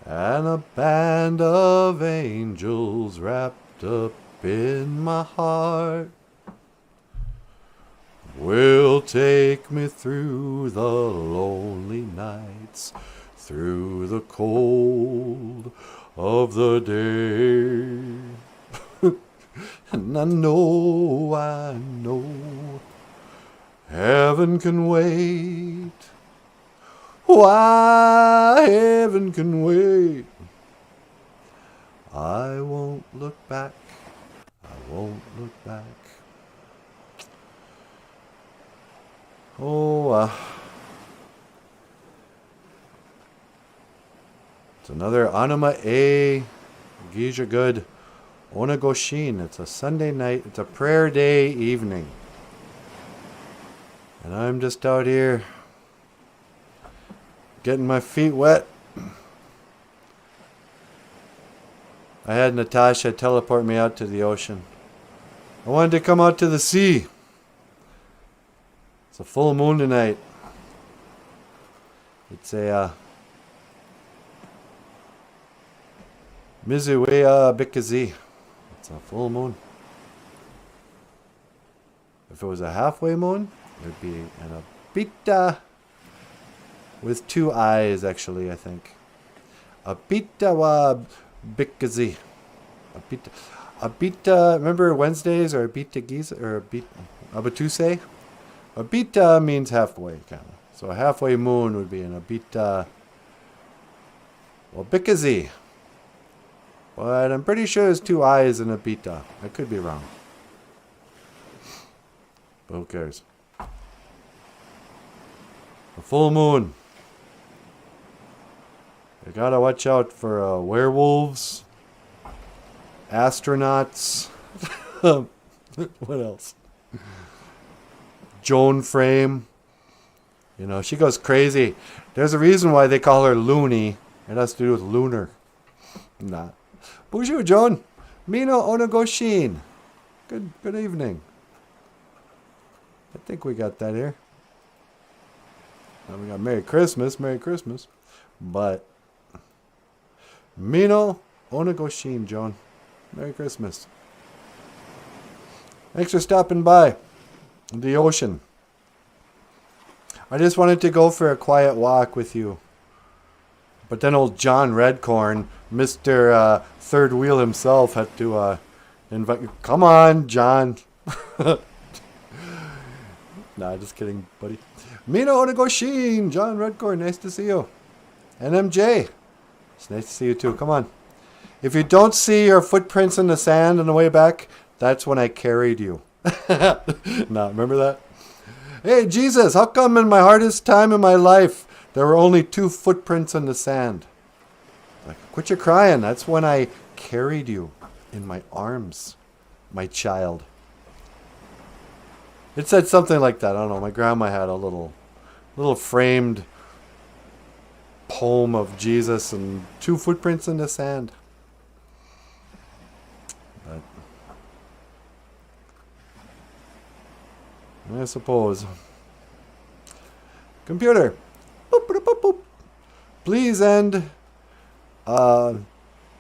and a band of angels wrapped up in my heart will take me through the lonely nights, through the cold of the day. And I know, heaven can wait. Why, heaven can wait. I won't look back. I won't look back. Oh, it's another Anima A Gija Good Onagoshin. It's a Sunday night. It's a prayer day evening. And I'm just out here getting my feet wet. I had Natasha teleport me out to the ocean. I wanted to come out to the sea. It's a full moon tonight. It's a Mizuwea Bikazi. It's a full moon. If it was a halfway moon, it would be an Abita with two eyes, actually, I think. Abita wa Bikazi. Abita, remember Wednesdays or Abita Giza or Abatuse? Abita means halfway, kind of. So a halfway moon would be an Abita. Well, Bikazi. But I'm pretty sure there's two eyes in Abita. I could be wrong. But who cares? A full moon. You gotta watch out for werewolves, astronauts. What else? Joan Frame. You know, she goes crazy. There's a reason why they call her Loony. It has to do with lunar. Nah. Bonjour, Joan. Mino Onagoshin. Good evening. I think we got that here. Now we got Merry Christmas. But Mino Onagoshin, Joan. Merry Christmas. Thanks for stopping by the ocean. I just wanted to go for a quiet walk with you. But then old John Redcorn, Mr. Third Wheel himself, had to invite you. Come on, John. Nah, just kidding, buddy. Mino Onagoshin, John Redcorn, nice to see you. And MJ, it's nice to see you too. Come on. If you don't see your footprints in the sand on the way back, that's when I carried you. Nah, remember that? Hey, Jesus, how come in my hardest time in my life, there were only 2 footprints in the sand? Like, quit your crying. That's when I carried you in my arms, my child. It said something like that. I don't know. My grandma had a little framed poem of Jesus and 2 footprints in the sand. But I suppose. Computer. Boop, boop, boop, boop. Please end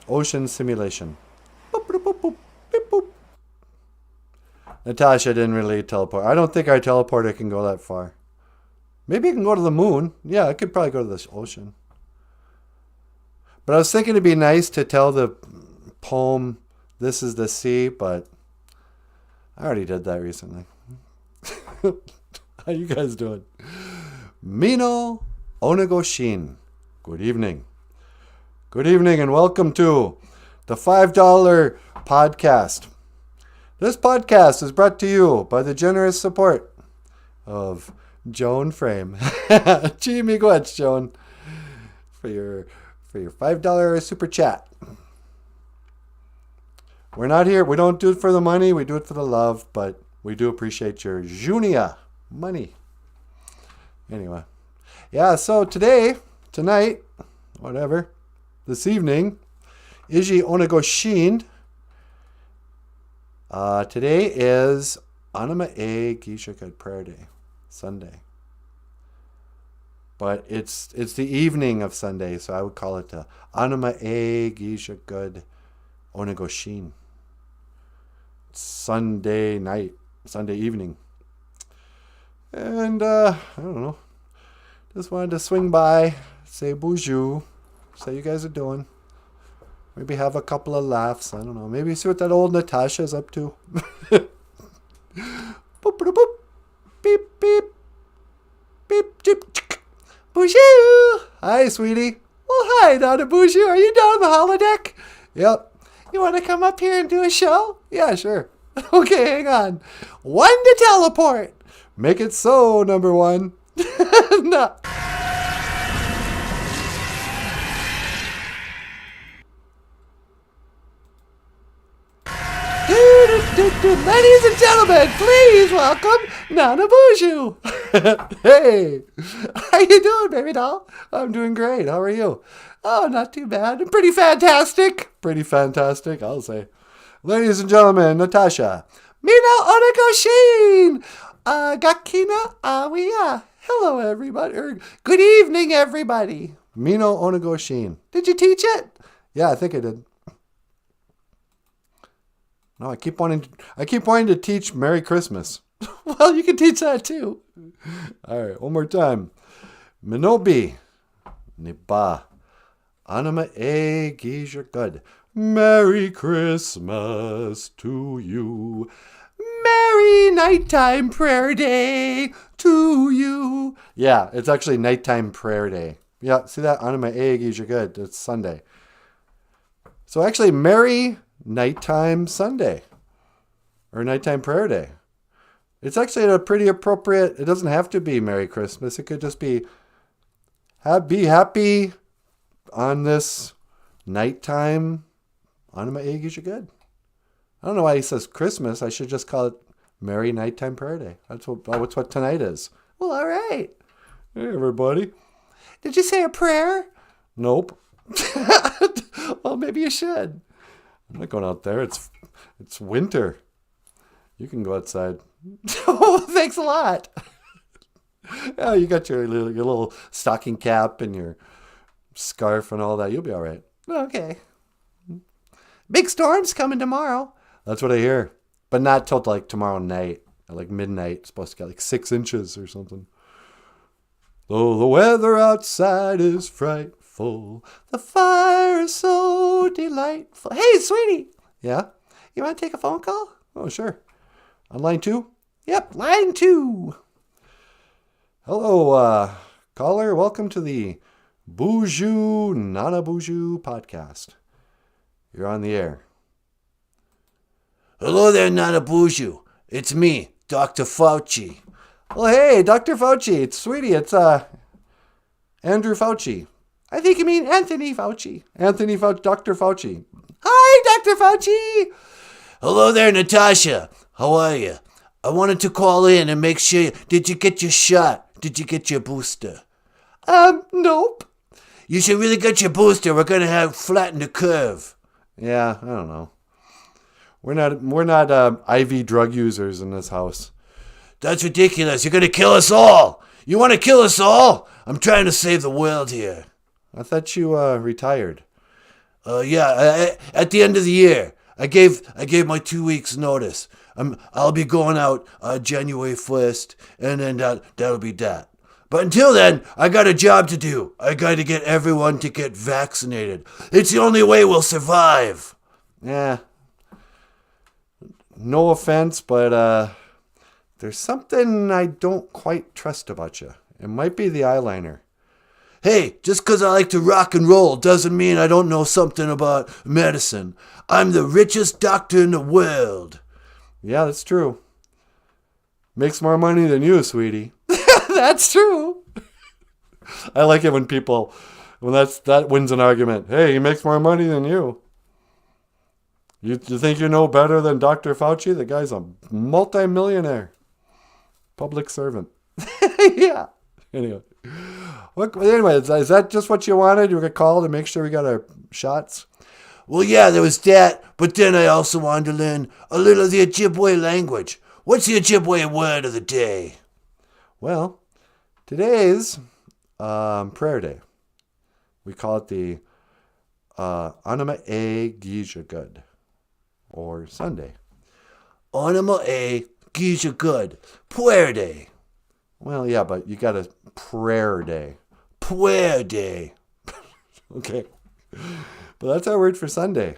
ocean simulation. Boop, boop, boop, boop, beep, boop. Natasha didn't really teleport. I don't think our teleporter can go that far. Maybe it can go to the moon. Yeah, it could probably go to the ocean. But I was thinking it'd be nice to tell the poem, "This is the sea," but I already did that recently. How you guys doing? Mino Onagoshin. Good evening. Good evening and welcome to the $5 podcast. This podcast is brought to you by the generous support of Joan Frame. Gee, miigwech, Joan, for your $5 super chat. We're not here. We don't do it for the money. We do it for the love, but we do appreciate your Junia money. Anyway. Yeah, so tonight, whatever, this evening, Iji Onagoshin. Today is Anima A Gishakad Prayer Day, Sunday. But it's the evening of Sunday, so I would call it Anima e Gisha Good Onegoshin. Sunday night, Sunday evening. And I don't know. Just wanted to swing by, say bonjour, say you guys are doing. Maybe have a couple of laughs. I don't know. Maybe see what that old Natasha's up to. Boop, boop, boop. Beep, beep. Beep, chip, chick. Bonjour. Hi, sweetie. Well, hi, Nanaboozhoo. Are you down the holodeck? Yep. You want to come up here and do a show? Yeah, sure. Okay, hang on. 1 to teleport. Make it so, number 1. No. Ladies and gentlemen, please welcome Nanaboozhoo. Hey, how you doing, baby doll? I'm doing great. How are you? Oh, not too bad. Pretty fantastic. Pretty fantastic, I'll say. Ladies and gentlemen, Natasha. Mina Onegoshin. Gakina Awiya. Hello, everybody. Good evening, everybody. Mino Onegoshin. Did you teach it? Yeah, I think I did. No, I keep wanting to teach Merry Christmas. Well, you can teach that too. All right, one more time. Minobi. Niba. Anima e Gisha Good. Merry Christmas to you. Merry nighttime prayer day to you. Yeah, it's actually nighttime prayer day. Yeah, see that? Anima e Gisha Good. It's Sunday. So actually, Merry Nighttime Sunday. Or Nighttime Prayer Day. It's actually a pretty appropriate, it doesn't have to be Merry Christmas. It could just be happy on this nighttime. Anima e Gisha Good. I don't know why he says Christmas. I should just call it Merry Nighttime Prayer Day. That's what tonight is. Well, all right. Hey, everybody. Did you say a prayer? Nope. Well, maybe you should. I'm not going out there. It's winter. You can go outside. Oh, thanks a lot. Oh, you got your little stocking cap and your scarf and all that. You'll be all right. Okay. Big storm's coming tomorrow. That's what I hear. But not till like tomorrow night. At like midnight. It's supposed to get like 6 inches or something. Though the weather outside is frightful, the fire is so delightful. Hey, sweetie. Yeah? You want to take a phone call? Oh, sure. On line 2? Yep, line 2. Hello, caller. Welcome to the BOOZHOO NANABOOZHOO podcast. You're on the air. Hello there, Nanaboozhoo. It's me, Dr. Fauci. Well, hey, Dr. Fauci. It's sweetie. It's Andrew Fauci. I think you mean Anthony Fauci. Anthony Fauci, Dr. Fauci. Hi, Dr. Fauci. Hello there, Natasha. How are you? I wanted to call in and make sure. Did you get your shot? Did you get your booster? Nope. You should really get your booster. We're gonna have flatten the curve. Yeah, I don't know. We're not IV drug users in this house. That's ridiculous. You're gonna kill us all. You want to kill us all? I'm trying to save the world here. I thought you retired. Yeah. At the end of the year, I gave my 2 weeks notice. I'll be going out January 1st, and then that'll be that. But until then, I got a job to do. I got to get everyone to get vaccinated. It's the only way we'll survive. Yeah. No offense, but there's something I don't quite trust about you. It might be the eyeliner. Hey, just because I like to rock and roll doesn't mean I don't know something about medicine. I'm the richest doctor in the world. Yeah, that's true. Makes more money than you, sweetie. That's true. I like it when that wins an argument. Hey, he makes more money than you. You think you know better than Dr. Fauci? The guy's a multi-millionaire. Public servant. Yeah. Anyway. Is that just what you wanted? You were called to make sure we got our shots? Well, yeah, there was that, but then I also wanted to learn a little of the Ojibwe language. What's the Ojibwe word of the day? Well, today's prayer day. We call it the Anima A Gija Good, or Sunday. Anima A Gija Good. Prayer day. Well, yeah, but you got a prayer day. Prayer day. Okay. But that's our word for Sunday.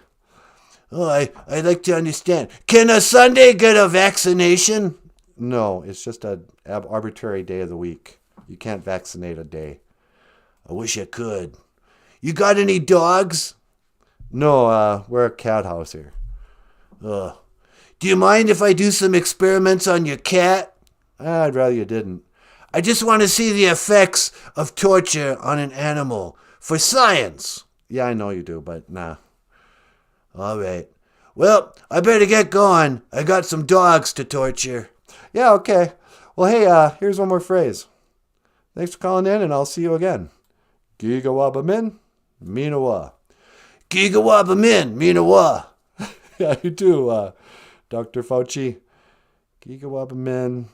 Oh, I'd like to understand. Can a Sunday get a vaccination? No, it's just an arbitrary day of the week. You can't vaccinate a day. I wish I could. You got any dogs? No, we're a cat house here. Do you mind if I do some experiments on your cat? I'd rather you didn't. I just want to see the effects of torture on an animal for science. Yeah, I know you do, but nah. All right. Well, I better get going. I got some dogs to torture. Yeah, okay. Well, hey, here's one more phrase. Thanks for calling in, and I'll see you again. Gigawaba min, minawa. Gigawaba min, minawa. Yeah, you do, Dr. Fauci. Gigawaba min,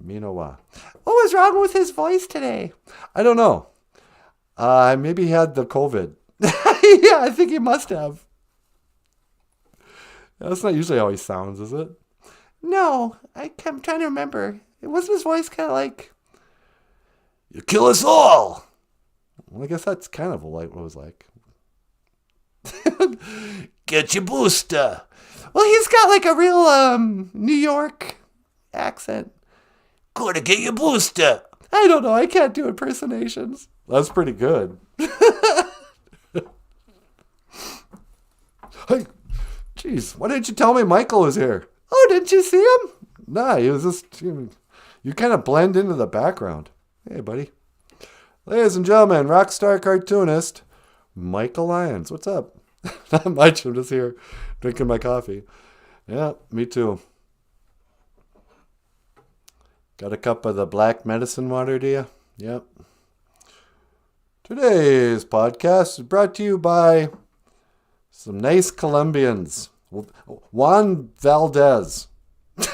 minawa. What was wrong with his voice today? I don't know. Maybe he had the COVID. Yeah, I think he must have. That's not usually how he sounds, is it? No, I'm trying to remember. Wasn't his voice kind of like... You kill us all. Well, I guess that's kind of what it was like. Get your booster. Well, he's got like a real New York accent. Gotta get your booster. I don't know. I can't do impersonations. That's pretty good. Hey, jeez, why didn't you tell me Michael was here? Oh, didn't you see him? Nah, he was just... You kind of blend into the background. Hey, buddy. Ladies and gentlemen, rock star cartoonist Michael Lyons. What's up? Not much. I'm just here drinking my coffee. Yeah, me too. Got a cup of the black medicine water, do you? Yep. Today's podcast is brought to you by some nice Colombians. Juan Valdez.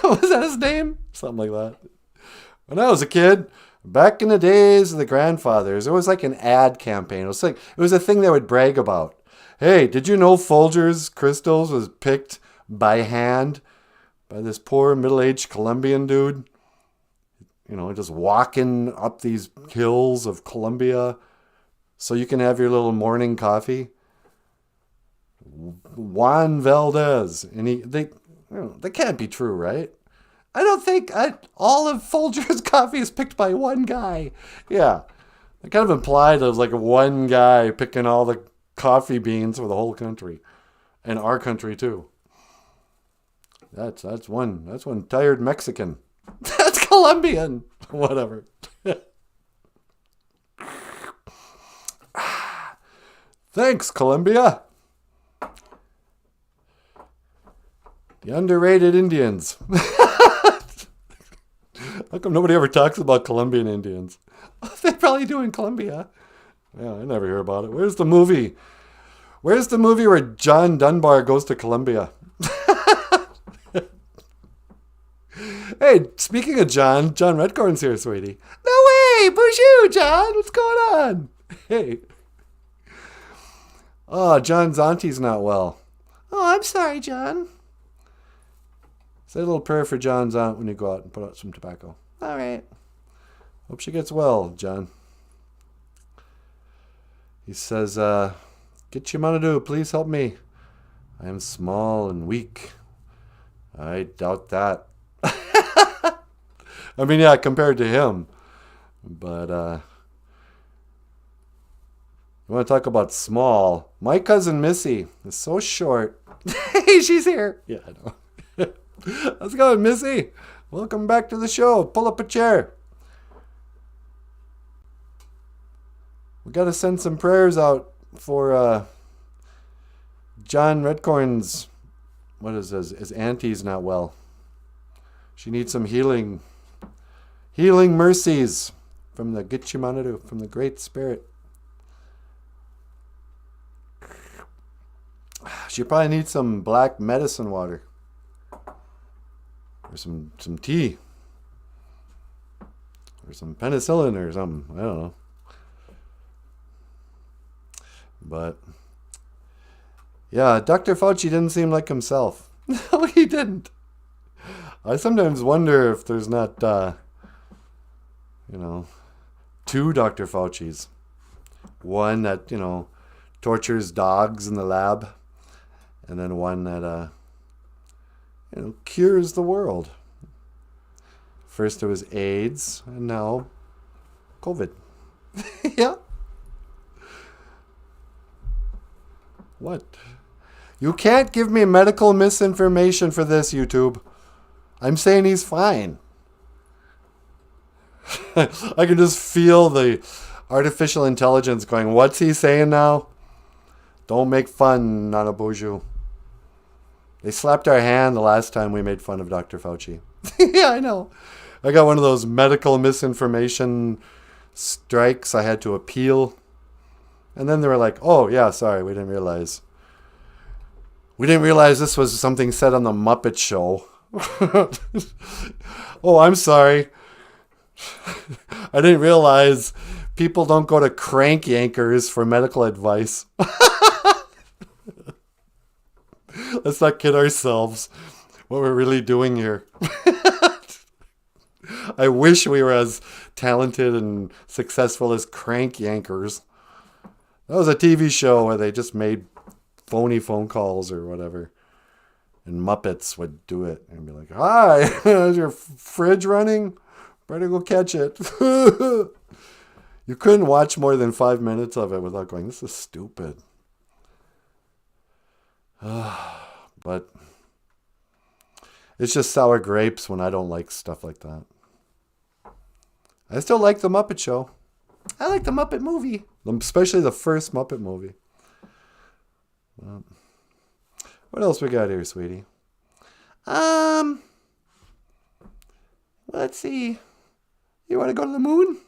Was that his name? Something like that. When I was a kid, back in the days of the grandfathers, there was like an ad campaign. It was a thing they would brag about. Hey, did you know Folgers Crystals was picked by hand by this poor middle-aged Colombian dude? You know, just walking up these hills of Colombia so you can have your little morning coffee. Juan Valdez. And they can't be true, right? I don't think all of Folgers coffee is picked by one guy. Yeah. It kind of implied there was like one guy picking all the coffee beans for the whole country. And our country too. That's one tired Mexican. That's Colombian. Whatever. Thanks, Colombia. The underrated Indians. How come nobody ever talks about Colombian Indians? They probably do in Colombia. Yeah, I never hear about it. Where's the movie? Where's the movie where John Dunbar goes to Colombia? Hey, speaking of John Redcorn's here, sweetie. No way! BOOZHOO, John! What's going on? Hey. Oh, John's auntie's not well. Oh, I'm sorry, John. Say a little prayer for John's aunt when you go out and put out some tobacco. All right. Hope she gets well, John. He says, Gitchimanadu, please help me. I am small and weak. I doubt that. I mean, yeah, compared to him. But, you want to talk about small? My cousin Missy is so short. Hey, she's here. Yeah, I know. How's it going, Missy? Welcome back to the show. Pull up a chair. We got to send some prayers out for John Redcorn's, what is this? His auntie's not well. She needs some healing mercies from the Gitchimanadu, from the Great Spirit. She probably needs some black medicine water. Or some tea. Or some penicillin or something. I don't know. But yeah, Dr. Fauci didn't seem like himself. No, he didn't. I sometimes wonder if there's not, two Dr. Faucis. One that, tortures dogs in the lab, and then one that, cures the world. First it was AIDS, and now COVID. Yeah. What? You can't give me medical misinformation for this, YouTube. I'm saying he's fine. I can just feel the artificial intelligence going, what's he saying now? Don't make fun, Nanaboozhoo. They slapped our hand the last time we made fun of Dr. Fauci. Yeah, I know. I got one of those medical misinformation strikes. I had to appeal. And then they were like, oh, yeah, sorry, we didn't realize. We didn't realize this was something said on the Muppet Show. Oh, I'm sorry. I didn't realize people don't go to crank yankers for medical advice. Let's not kid ourselves what we're really doing here. I wish we were as talented and successful as crank yankers. That was a TV show where they just made phony phone calls or whatever. And Muppets would do it and be like, hi, is your fridge running? Better go catch it. You couldn't watch more than 5 minutes of it without going, this is stupid. But it's just sour grapes when I don't like stuff like that. I still like the Muppet Show. I like the Muppet movie, especially the first Muppet movie. What else we got here, sweetie? Let's see. You want to go to the moon?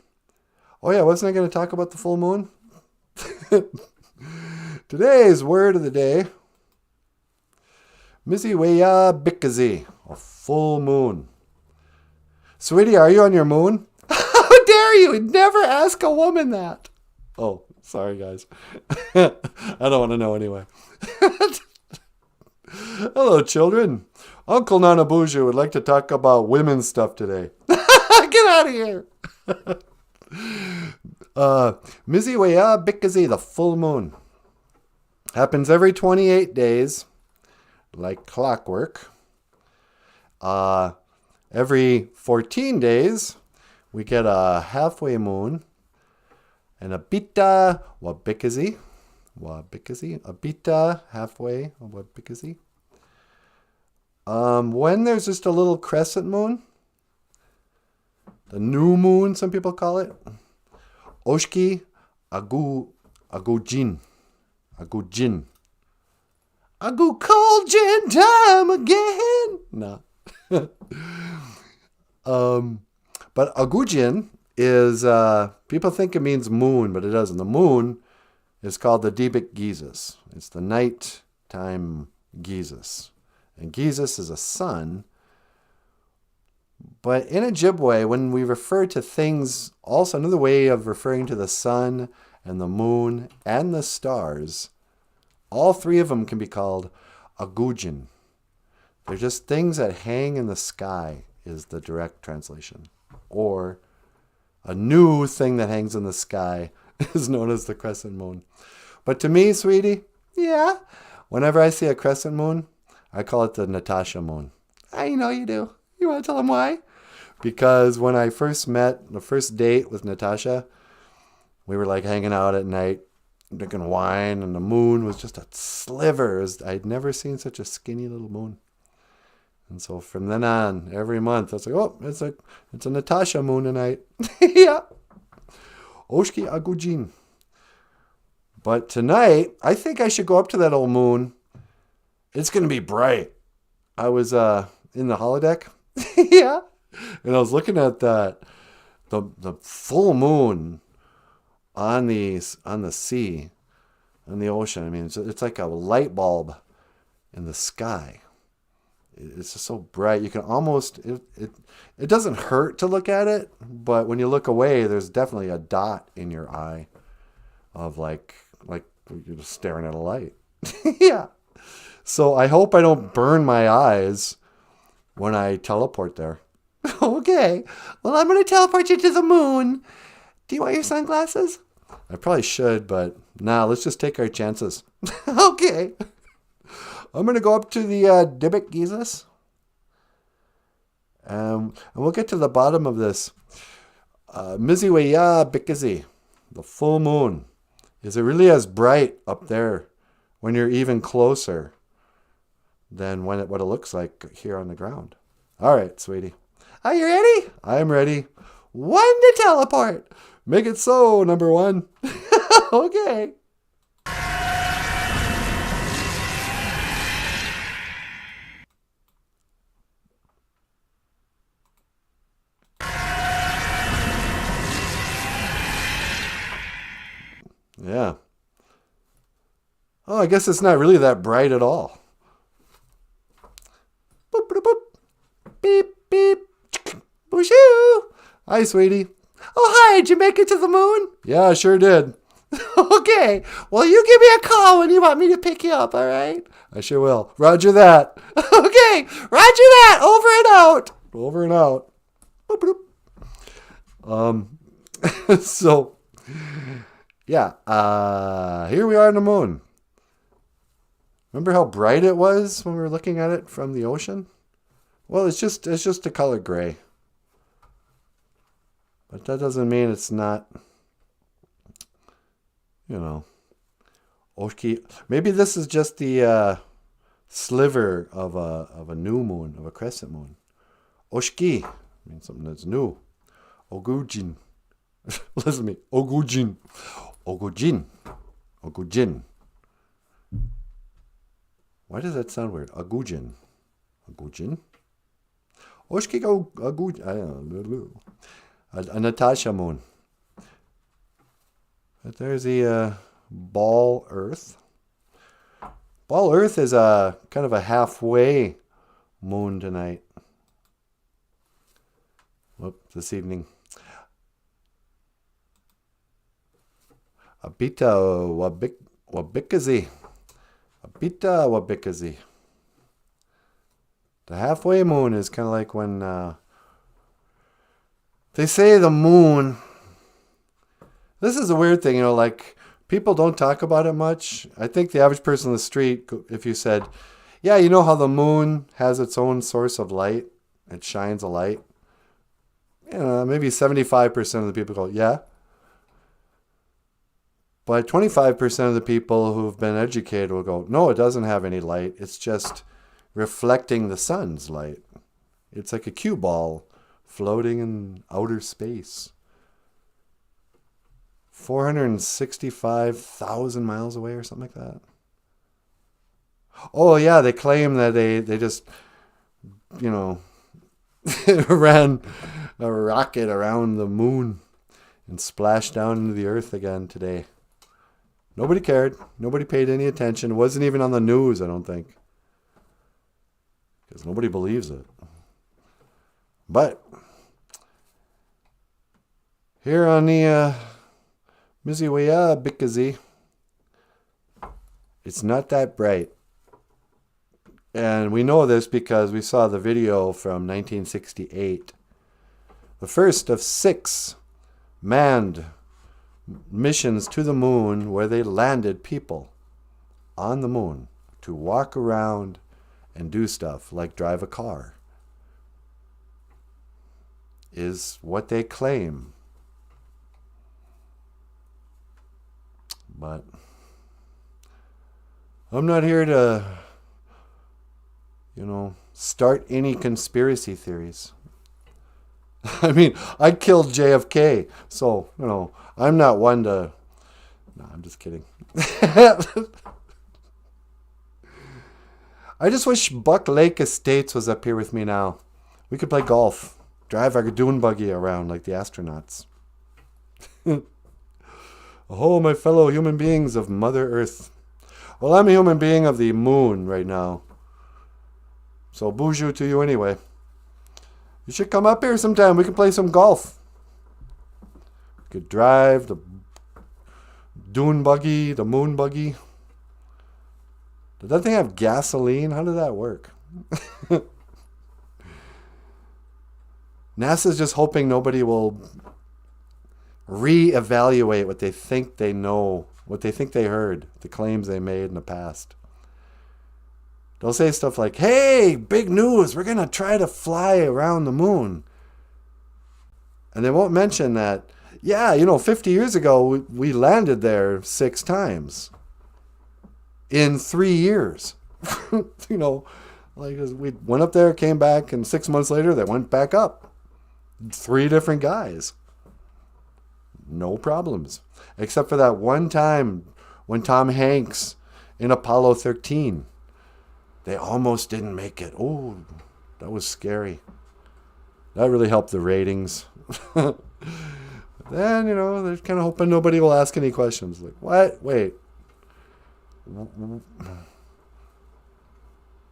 Oh yeah, wasn't I going to talk about the full moon? Today's word of the day. OJIBERISH, a full moon. Sweetie, are you on your moon? How dare you? Never ask a woman that. Oh, sorry guys. I don't want to know anyway. Hello, children. Uncle Nanaboozhoo would like to talk about women's stuff today. Get out of here. OJIBERISH, the full moon. Happens every 28 days, like clockwork. Every 14 days, we get a halfway moon. And a bita wabikazi. A bita, halfway, wabikazi. When there's just a little crescent moon, the new moon, some people call it, Oshki agujin. Agu cold gin time again. No. But agujin is, people think it means moon, but it doesn't. The moon is called the Debik Gizis. It's the nighttime Gizis. And Gizis is a sun. But in Ojibwe, when we refer to things, also another way of referring to the sun and the moon and the stars, all three of them can be called agujin. They're just things that hang in the sky is the direct translation. Or a new thing that hangs in the sky is known as the crescent moon. But to me, sweetie, yeah, whenever I see a crescent moon, I call it the Natasha moon. I know you do. You want to tell them why? Because when I first met, the first date with Natasha, we were like hanging out at night, drinking wine, and the moon was just a sliver. I'd never seen such a skinny little moon. And so from then on, every month, I was like, oh, it's a Natasha moon tonight. Yeah. Oshki agujin. But tonight, I think I should go up to that old moon. It's going to be bright. I was in the holodeck. Yeah. And I was looking at that, the full moon on the sea, on the ocean. I mean, it's like a light bulb in the sky. it's just so bright. You can almost, it doesn't hurt to look at it, but when you look away, there's definitely a dot in your eye of like you're just staring at a light. Yeah. So I hope I don't burn my eyes when I teleport there. Okay. Well, I'm going to teleport you to the moon. Do you want your sunglasses? I probably should, but nah, let's just take our chances. Okay. I'm going to go up to the Dibik Jesus. And we'll get to the bottom of this. Miziwaya Bikazi, the full moon. Is it really as bright up there when you're even closer than what it looks like here on the ground? All right, sweetie. Are you ready? I'm ready. 1 to teleport. Make it so, number 1. Okay. Yeah. Oh, I guess it's not really that bright at all. Boop, boop, boop. Beep, beep. BOOZHOO. Hi, sweetie. Oh, hi. Did you make it to the moon? Yeah, I sure did. Okay. Well, you give me a call when you want me to pick you up, all right? I sure will. Roger that. Okay. Roger that. Over and out. Over and out. Boop, boop. So, yeah. Here we are on the moon. Remember how bright it was when we were looking at it from the ocean? Well, it's just the color gray. But that doesn't mean it's not, Oshki. Maybe this is just the sliver of a new moon, of a crescent moon. Oshki means something that's new. Ogujin. Listen to me. Ogujin. Ogujin. Ogujin. Why does that sound weird? Agujin. Agujin? Oshki Agujin. I don't know. A Natasha moon. But there's the ball Earth. Ball Earth is a kind of a halfway moon tonight. This evening. Abita Wabikazi. Abita Wabikazi. The halfway moon is kind of like when they say the moon. This is a weird thing, like people don't talk about it much. I think the average person on the street, if you said, yeah, you know how the moon has its own source of light? It shines a light. Maybe 75% of the people go, yeah. But 25% of the people who've been educated will go, no, it doesn't have any light. It's just reflecting the sun's light. It's like a cue ball floating in outer space. 465,000 miles away or something like that. Oh, yeah, they claim that they just, ran a rocket around the moon and splashed down into the earth again today. Nobody cared. Nobody paid any attention. It wasn't even on the news, I don't think. Because nobody believes it. But here on the Miziwaya Bikazi, it's not that bright. And we know this because we saw the video from 1968. The first of 6 manned missions to the moon where they landed people on the moon to walk around and do stuff like drive a car, is what they claim. But I'm not here to, start any conspiracy theories. I mean, I killed JFK, so, I'm not one to... No, I'm just kidding. I just wish Buck Lake Estates was up here with me now. We could play golf, drive our dune buggy around like the astronauts. Oh, my fellow human beings of Mother Earth. Well, I'm a human being of the moon right now. So BOOZHOO to you anyway. You should come up here sometime. We can play some golf. We could drive the dune buggy, the moon buggy. Did that thing have gasoline? How did that work? NASA's just hoping nobody will reevaluate what they think they know, what they think they heard, the claims they made in the past. They'll say stuff like, hey, big news, we're going to try to fly around the moon. And they won't mention that, yeah, 50 years ago, we landed there 6 times in 3 years. Like we went up there, came back, and 6 months later, they went back up. 3 different guys. No problems. Except for that one time when Tom Hanks in Apollo 13, they almost didn't make it. Oh, that was scary. That really helped the ratings. Then, they're kind of hoping nobody will ask any questions. Like, what? Wait.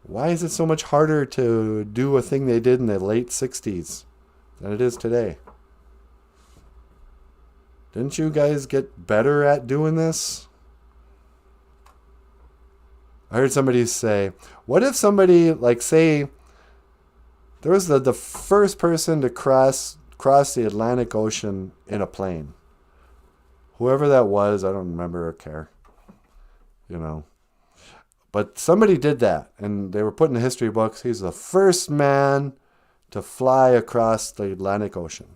Why is it so much harder to do a thing they did in the late 60s than it is today? Didn't you guys get better at doing this? I heard somebody say, what if somebody, like, say, there was the first person to cross the Atlantic Ocean in a plane. Whoever that was, I don't remember or care. But somebody did that, and they were put in the history books. He's the first man to fly across the Atlantic Ocean.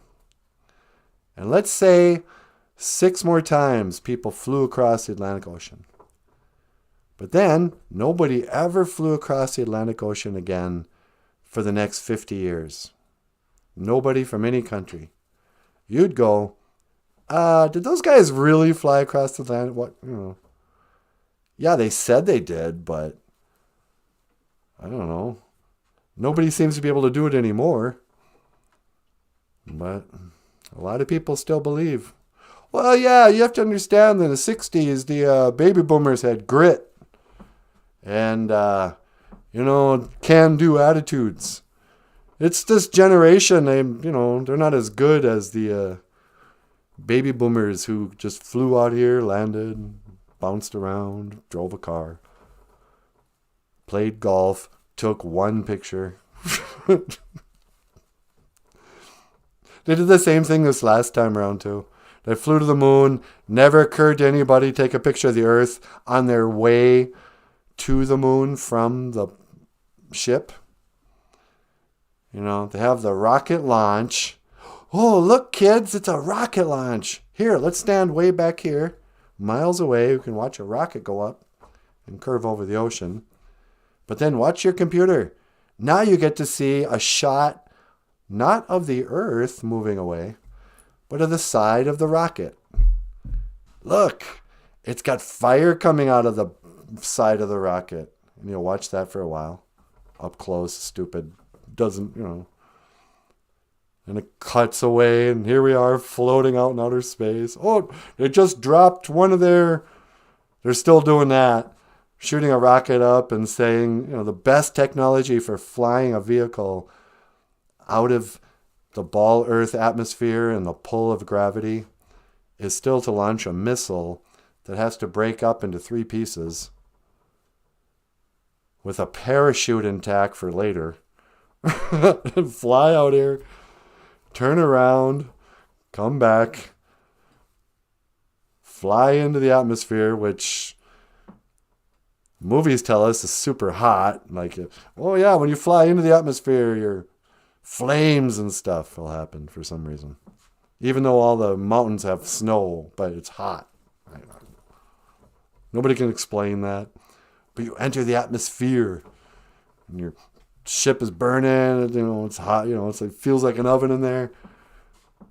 And let's say 6 more times people flew across the Atlantic Ocean. But then nobody ever flew across the Atlantic Ocean again for the next 50 years. Nobody from any country. You'd go, did those guys really fly across the Atlantic? What, Yeah, they said they did, but I don't know. Nobody seems to be able to do it anymore. But a lot of people still believe. Well, yeah, you have to understand that in the 60s, the baby boomers had grit and, can-do attitudes. It's this generation, they're not as good as the baby boomers who just flew out here, landed, bounced around, drove a car, played golf, took 1 picture. They did the same thing this last time around, too. They flew to the moon. Never occurred to anybody to take a picture of the Earth on their way to the moon from the ship. They have the rocket launch. Oh, look, kids, it's a rocket launch. Here, let's stand way back here, miles away. We can watch a rocket go up and curve over the ocean. But then watch your computer. Now you get to see a shot, not of the Earth moving away, but of the side of the rocket. Look, it's got fire coming out of the side of the rocket. And you'll watch that for a while. Up close, stupid. Doesn't, And it cuts away, and here we are floating out in outer space. Oh, they just dropped one of their... They're still doing that. Shooting a rocket up and saying, the best technology for flying a vehicle out of the ball Earth atmosphere and the pull of gravity is still to launch a missile that has to break up into 3 pieces with a parachute intact for later. And fly out here, turn around, come back, fly into the atmosphere, which movies tell us is super hot. Like, oh yeah, when you fly into the atmosphere, your flames and stuff will happen for some reason. Even though all the mountains have snow, but it's hot. Nobody can explain that. But you enter the atmosphere, and your ship is burning, it's hot, it feels like an oven in there.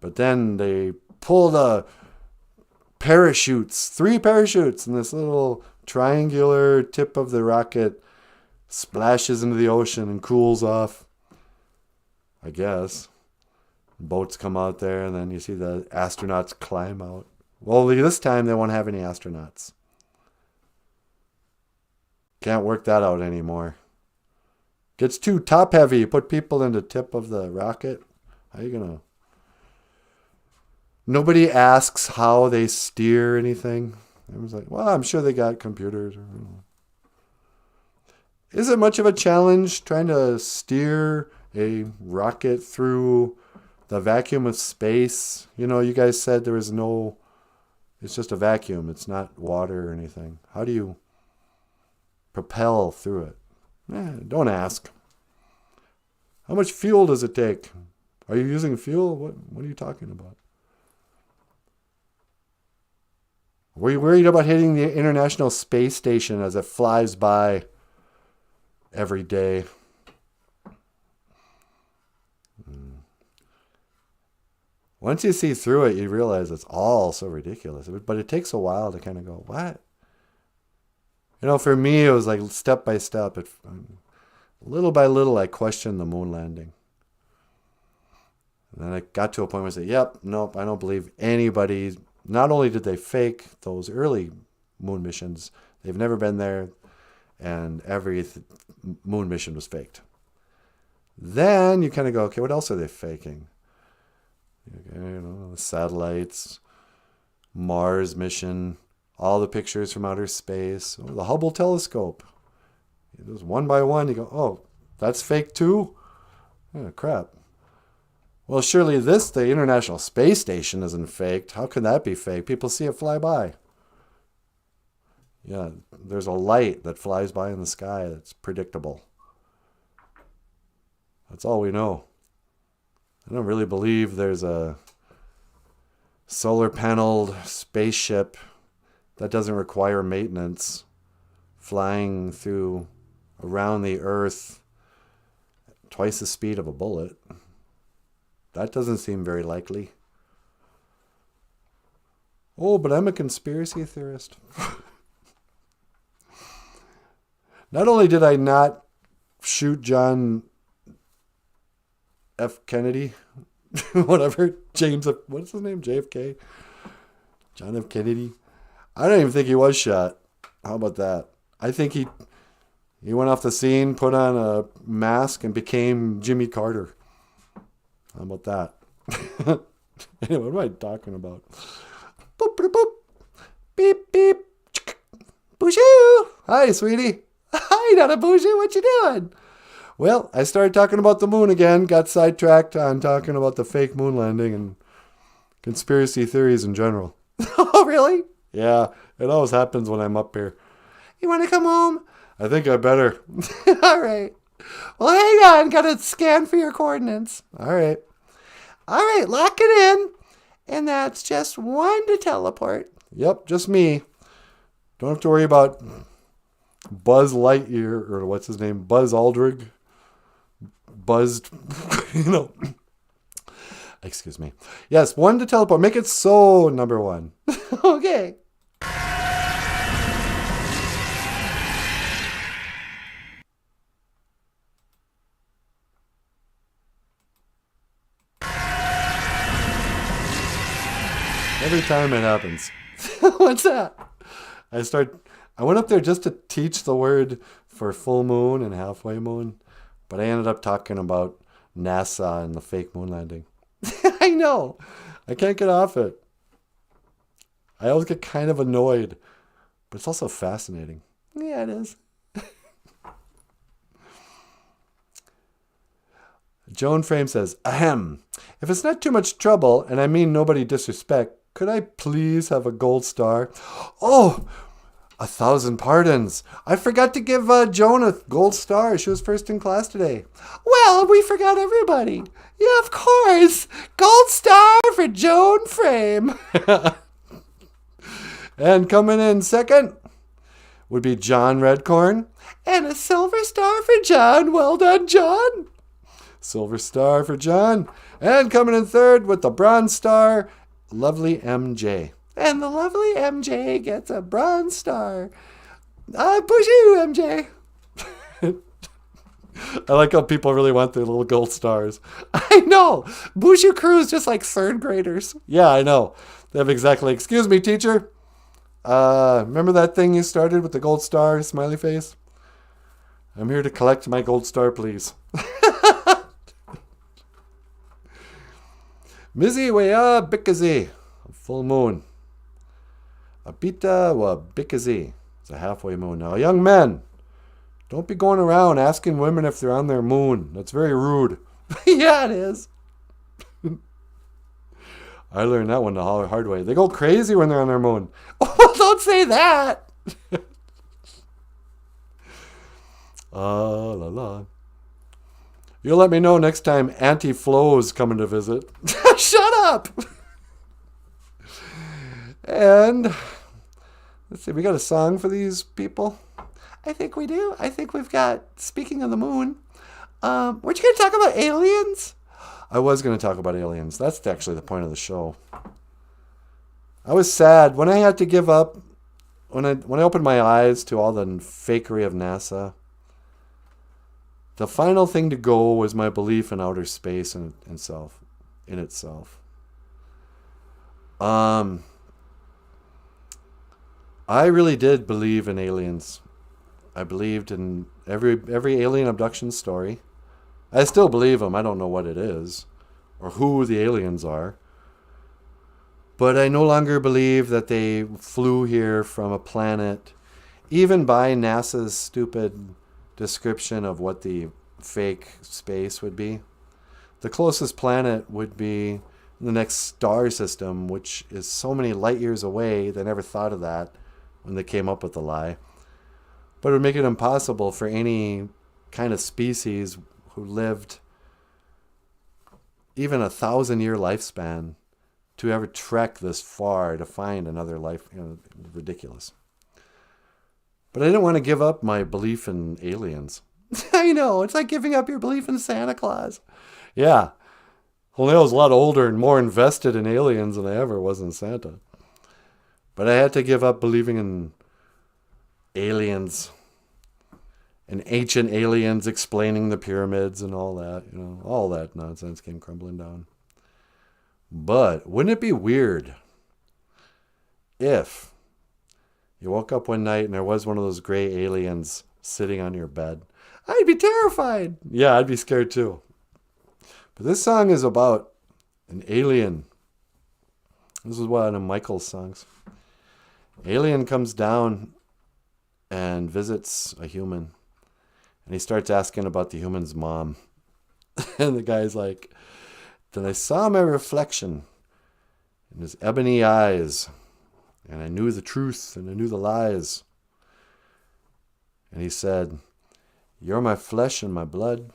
But then they pull the parachutes, 3 parachutes, and this little triangular tip of the rocket splashes into the ocean and cools off, I guess. Boats come out there, and then you see the astronauts climb out. Well, this time they won't have any astronauts. Can't work that out anymore. Gets too top heavy. You put people in the tip of the rocket. How are you going to... Nobody asks how they steer anything. Everyone's like, well, I'm sure they got computers. Is it much of a challenge trying to steer a rocket through the vacuum of space? You know, you guys said there was no... It's just a vacuum. It's not water or anything. How do you propel through it? Don't ask. How much fuel does it take? Are you using fuel? What are you talking about? Were you worried about hitting the International Space Station as it flies by every day? Once you see through it, you realize it's all so ridiculous. But it takes a while to kind of go, what? You know, for me, it was like step by step. Little by little, I questioned the moon landing. And then I got to a point where I said, yep, nope, I don't believe anybody. Not only did they fake those early moon missions, they've never been there, and every moon mission was faked. Then you kind of go, okay, what else are they faking? Okay, you know, the satellites, Mars mission, all the pictures from outer space, the Hubble telescope. Just one by one, you go, oh, that's fake too? Oh, crap. Well, surely the International Space Station isn't faked. How can that be fake? People see it fly by. Yeah, there's a light that flies by in the sky that's predictable. That's all we know. I don't really believe there's a solar paneled spaceship that doesn't require maintenance flying through around the Earth twice the speed of a bullet. That doesn't seem very likely. Oh, but I'm a conspiracy theorist. Not only did I not shoot John F. Kennedy, whatever, what's his name? JFK? John F. Kennedy? I don't even think he was shot. How about that? I think he went off the scene, put on a mask, and became Jimmy Carter. How about that? Anyway, what am I talking about? Boop, boop, boop. Beep, beep. BOOZHOO! Hi, sweetie. Hi, NanaBOOZHOO. What you doing? Well, I started talking about the moon again, got sidetracked on talking about the fake moon landing and conspiracy theories in general. Oh, really? Yeah, it always happens when I'm up here. You want to come home? I think I better. All right. Well, hang on. Got to scan for your coordinates. All right. All right, lock it in. And that's just one to teleport. Yep, just me. Don't have to worry about Buzz Lightyear, or what's his name? Buzz Aldrin. Buzzed, you know. Excuse me. Yes, one to teleport. Make it so number one. Okay. Every time it happens. What's that? I went up there just to teach the word for full moon and halfway moon. But I ended up talking about NASA and the fake moon landing. I know. I can't get off it. I always get kind of annoyed. But it's also fascinating. Yeah, it is. Joan Frame says, ahem. If it's not too much trouble, and I mean nobody disrespect, could I please have a gold star? Oh, 1,000 pardons. I forgot to give Joan a gold star. She was first in class today. Well, we forgot everybody. Yeah, of course. Gold star for Joan Frame. And coming in second would be John Redcorn. And a silver star for John. Well done, John. Silver star for John. And coming in third with the bronze star, lovely MJ. And the lovely MJ gets a bronze star. BOOZHOO, MJ. I like how people really want their little gold stars. I know. BOOZHOO crew is just like third graders. Yeah, I know. They have exactly, excuse me, teacher. Remember that thing you started with the gold star, smiley face? I'm here to collect my gold star, please. Mizzy wea bikazi. Full moon. Abita wa bikazi. It's a halfway moon. Now, young men, don't be going around asking women if they're on their moon. That's very rude. Yeah, it is. I learned that one the hard way. They go crazy when they're on their moon. Oh, don't say that. La la. You'll let me know next time Auntie Flo's coming to visit. Shut up. And let's see, we got a song for these people. I think we do. I think we've got, speaking of the moon, weren't you going to talk about aliens? I was going to talk about aliens. That's actually the point of the show. I was sad when I had to give up, when I opened my eyes to all the fakery of NASA. The final thing to go was my belief in outer space in itself. I really did believe in aliens. I believed in every alien abduction story. I still believe them. I don't know what it is or who the aliens are. But I no longer believe that they flew here from a planet, even by NASA's stupid description of what the fake space would be. The closest planet would be the next star system, which is so many light years away. They never thought of that when they came up with the lie. But it would make it impossible for any kind of species who lived even 1,000-year lifespan to ever trek this far to find another life. Ridiculous. But I didn't want to give up my belief in aliens. I know, it's like giving up your belief in Santa Claus. Yeah. Only I was a lot older and more invested in aliens than I ever was in Santa. But I had to give up believing in aliens and ancient aliens explaining the pyramids and all that. All that nonsense came crumbling down. But wouldn't it be weird if you woke up one night and there was one of those gray aliens sitting on your bed? I'd be terrified. Yeah, I'd be scared too. But this song is about an alien. This is one of Michael's songs. Alien comes down and visits a human. And he starts asking about the human's mom. And the guy's like, then I saw my reflection in his ebony eyes. And I knew the truth and I knew the lies. And he said, you're my flesh and my blood.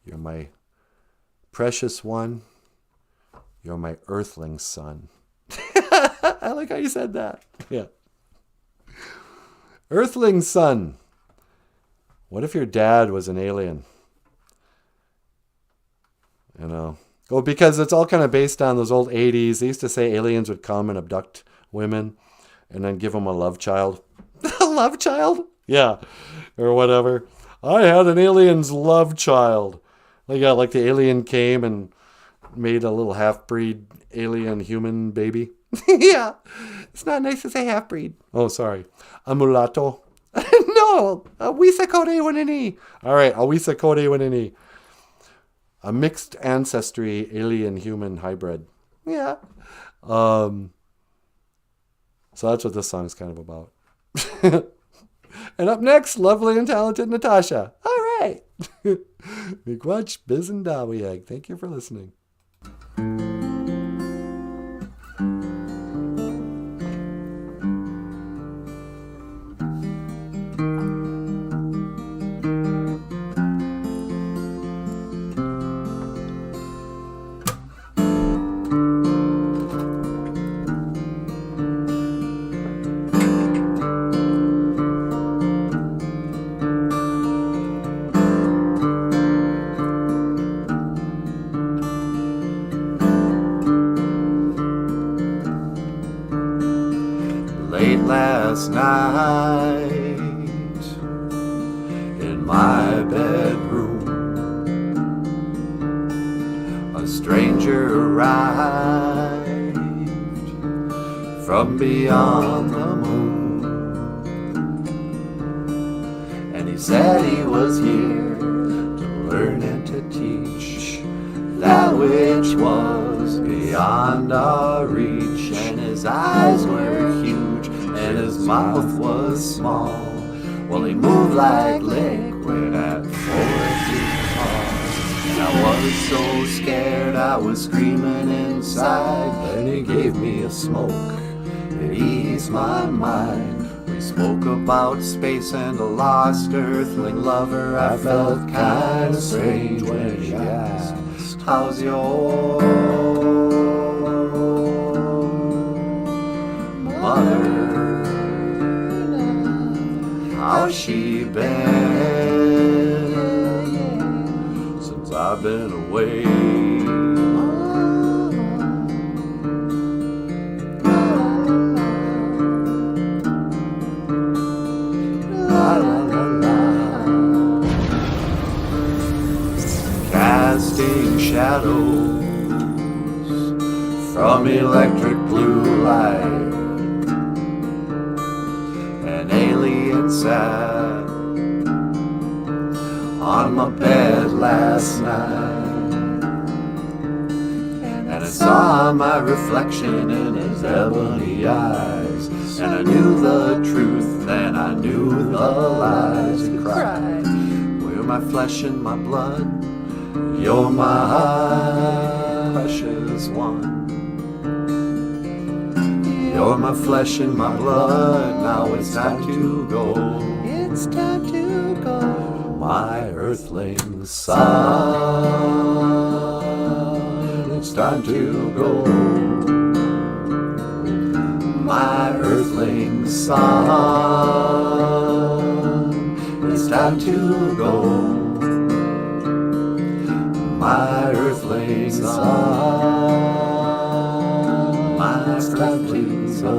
You're my precious one. You're my earthling son. I like how you said that. Yeah. Earthling son. What if your dad was an alien? Well, because it's all kind of based on those old 80s. They used to say aliens would come and abduct women and then give them a love child. A love child? Yeah. Or whatever. I had an alien's love child. Like the alien came and made a little half-breed alien human baby. Yeah. It's not nice to say half-breed. Oh, sorry. A mulatto. No. A wisakode wanini. All right. A wisakode wanini. A mixed ancestry alien-human hybrid. Yeah. So that's what this song's kind of about. And up next, lovely and talented Natasha. All right. Miigwech Biz and Dawiag. Thank you for listening. Last night in my bedroom, a stranger arrived from beyond the moon, and he He said he was here to learn and to teach that which was beyond our reach. And his eyes were huge and his mouth was small. Well, he moved like liquid at 4 feet tall. And I was so scared I was screaming inside. Then he gave me a smoke, it eased my mind. We spoke about space and a lost earthling lover. I felt kind of strange when he asked, how's your mother? How's she been since I've been away? Casting shadows from electric blue light. An alien sat on my bed last night, and I saw my reflection in his ebony eyes, and I knew the truth and I knew the lies. He cried, "You're my flesh and my blood, you're my precious one. You're my flesh and my blood, now it's time to go. It's time to go. My earthling son, it's time to go. My earthling son, it's time to go. My earthling son, my earthling son,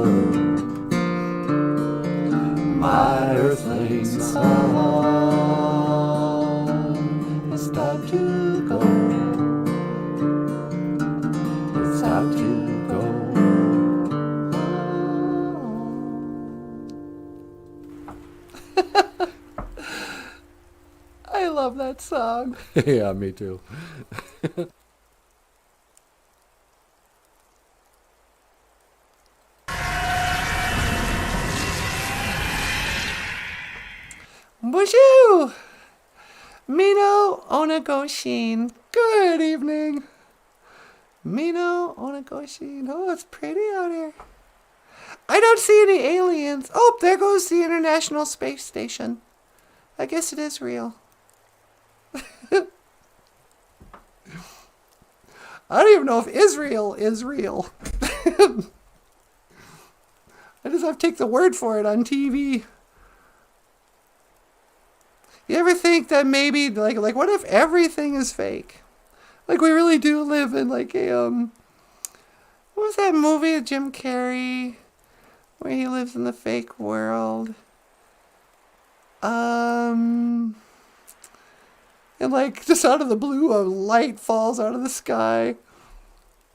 my earthling son, it's time to go. It's time to go. I love that song. Yeah, me too. BOOZHOO! Mino Onagoshin. Good evening. Mino Onagoshin. Oh, it's pretty out here. I don't see any aliens. Oh, there goes the International Space Station. I guess it is real. I don't even know if Israel is real. I just have to take the word for it on TV. You ever think that maybe, like, what if everything is fake? Like, we really do live in, like, a, what was that movie with Jim Carrey, where he lives in the fake world? And, like, just out of the blue, a light falls out of the sky,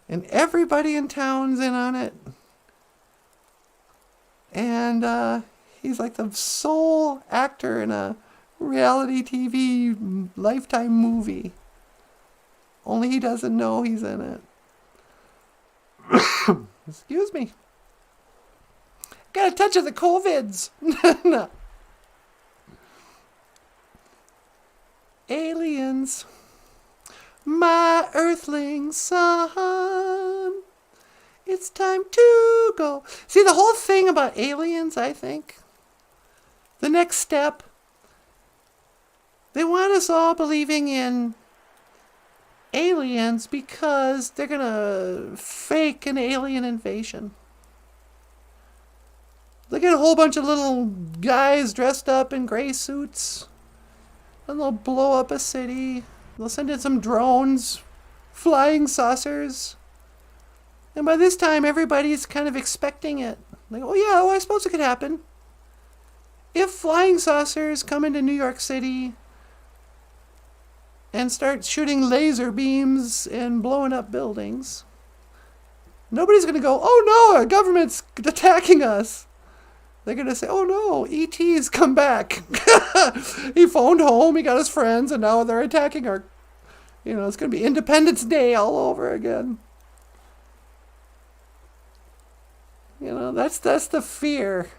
and everybody in town's in on it. And, he's like the sole actor in a reality TV Lifetime movie. Only he doesn't know he's in it. Excuse me. Got a touch of the COVIDs. No. Aliens. My earthling son. It's time to go. See, the whole thing about aliens, I think, the next step, they want us all believing in aliens because they're going to fake an alien invasion. They get a whole bunch of little guys dressed up in gray suits, and they'll blow up a city. They'll send in some drones, flying saucers. And by this time, everybody's kind of expecting it. Like, oh yeah, well, I suppose it could happen. If flying saucers come into New York City and start shooting laser beams and blowing up buildings, nobody's going to go, oh no, our government's attacking us. They're going to say, oh no, E.T.'s come back. He phoned home, he got his friends, and now they're attacking our... it's going to be Independence Day all over again. That's the fear.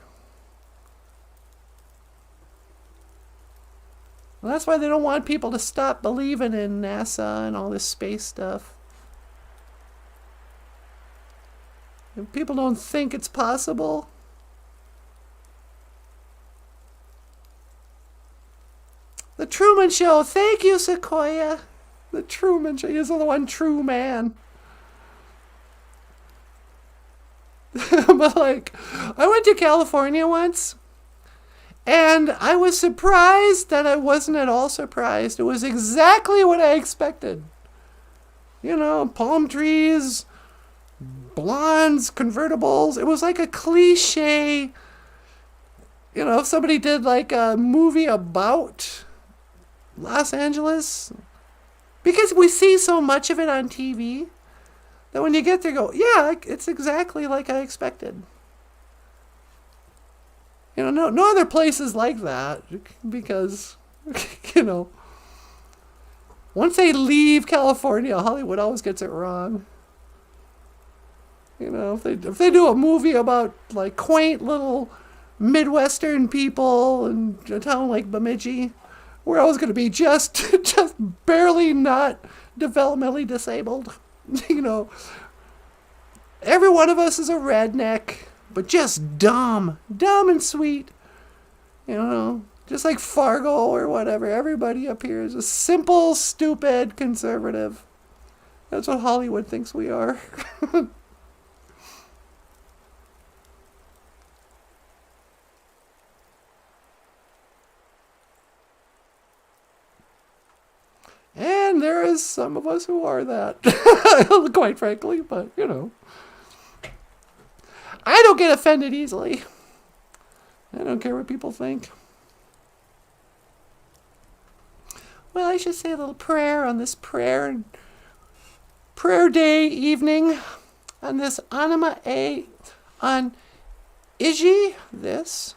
And that's why they don't want people to stop believing in NASA and all this space stuff. If people don't think it's possible. The Truman Show. Thank you, Sequoia. The Truman Show. He's the one true man. But I went to California once, and I was surprised that I wasn't at all surprised. It was exactly what I expected. Palm trees, blondes, convertibles. It was like a cliche. If somebody did a movie about Los Angeles, because we see so much of it on TV. That when you get there, go, yeah, it's exactly like I expected. No other place is like that, because, once they leave California, Hollywood always gets it wrong. If they do a movie about quaint little Midwestern people in a town like Bemidji, we're always going to be just barely not developmentally disabled. Every one of us is a redneck, but just dumb and sweet. Just like Fargo or whatever. Everybody up here is a simple, stupid conservative. That's what Hollywood thinks we are. And there is some of us who are that, quite frankly, but, I don't get offended easily. I don't care what people think. Well, I should say a little prayer on this prayer day evening, on this Anima A, on Iji, this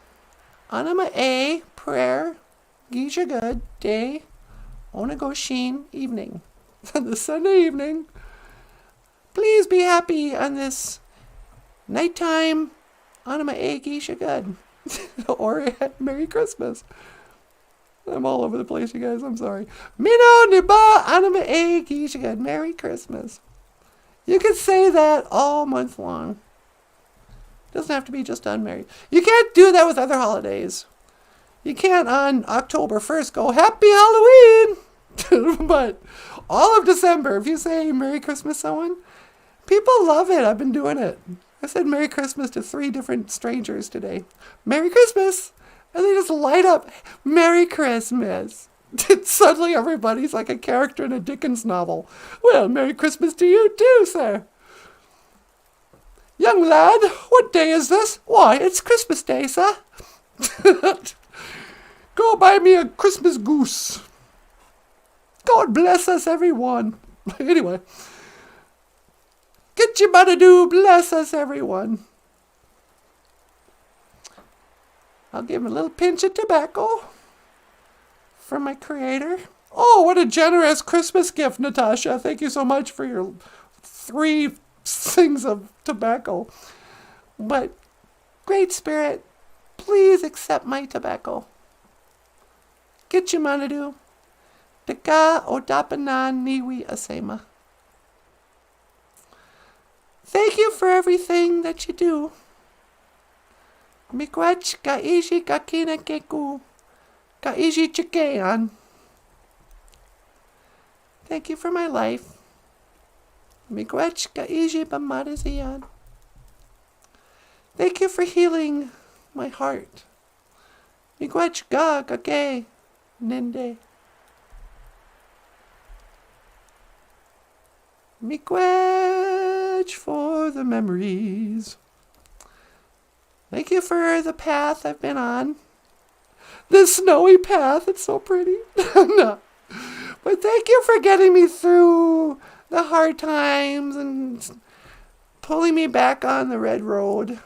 Anima A prayer, Gisha Good day, Onagoshin evening, the Sunday evening. Please be happy on this nighttime Anima A Gisha Good, or Merry Christmas. I'm all over the place, you guys. I'm sorry. Mino Niba Anima A Gisha Good. Merry Christmas. You can say that all month long. Doesn't have to be just on Merry. You can't do that with other holidays. You can't on October 1st go, Happy Halloween! But all of December, if you say Merry Christmas someone, people love it. I've been doing it. I said Merry Christmas to 3 different strangers today. Merry Christmas! And they just light up, Merry Christmas! Suddenly everybody's like a character in a Dickens novel. Well, Merry Christmas to you too, sir. Young lad, what day is this? Why, it's Christmas Day, sir. Go buy me a Christmas goose. God bless us, everyone. Anyway. Get your money do, bless us, everyone. I'll give him a little pinch of tobacco from my creator. Oh, what a generous Christmas gift, Natasha. Thank you so much for your 3 things of tobacco. But, Great Spirit, please accept my tobacco. Get your money do. Deka odapanan niwi asema. Thank you for everything that you do. Miigwech kaishi kakina keku. Kaishi chikean. Thank you for my life. Miigwech kaishi bamadazian. Thank you for healing my heart. Miigwech ga kake nende. Miigwech for the memories. Thank you for the path I've been on. The snowy path, it's so pretty. No. But thank you for getting me through the hard times and pulling me back on the red road.